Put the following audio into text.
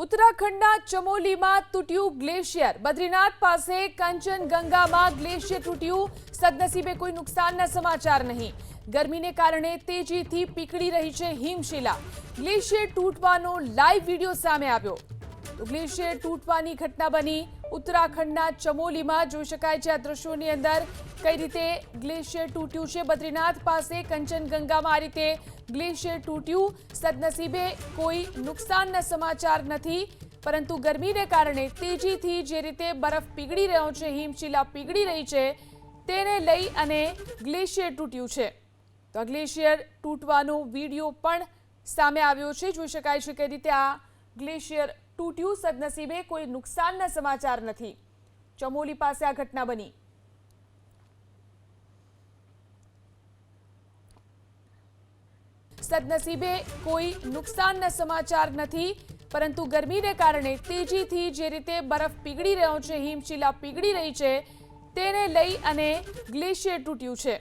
ઉત્તરાખંડના ચમોલીમાં તૂટ્યું ગ્લેશિયર। બદ્રીનાથ પાસે કંચનગંગામાં ગ્લેશિયર તૂટ્યું। સદનસીબે કોઈ નુકસાનના સમાચાર નહીં। ગરમીને કારણે તેજીથી પીગળી રહી છે હિમશિલા। ગ્લેશિયર તૂટવાનો લાઈવ વિડિયો સામે આવ્યો। તો ગ્લેશિયર તૂટવાની ઘટના બની ઉત્તરાખંડના ચમોલીમાં। જોઈ શકાય છે આ દ્રશ્યોની અંદર કઈ રીતે ગ્લેશિયર તૂટ્યું છે। બદ્રીનાથ પાસે કંચનગંગામાં આ રીતે ગ્લેશિયર તૂટ્યું। સદનસીબે કોઈ નુકસાનના સમાચાર નથી, પરંતુ ગરમીને કારણે તેજીથી જે રીતે બરફ પીગળી રહ્યો છે, હિમશિલા પીગળી રહી છે, તેને લઈ અને ગ્લેશિયર તૂટ્યું છે। તો આ ગ્લેશિયર તૂટવાનો વિડીયો પણ સામે આવ્યો છે। જોઈ શકાય છે કઈ રીતે આ ગ્લેશિયર તૂટ્યું। સદનસીબે કોઈ નુકસાનના સમાચાર નથી। ચમોલી પાસે આ ઘટના બની। સદનસીબે કોઈ નુકસાનના સમાચાર નથી, પરંતુ ગરમીને કારણે તેજીથી જે રીતે બરફ પીગળી રહ્યો છે, હિમશિલા પીગળી રહી છે, તેને લઈ અને ગ્લેશિયર તૂટ્યું છે।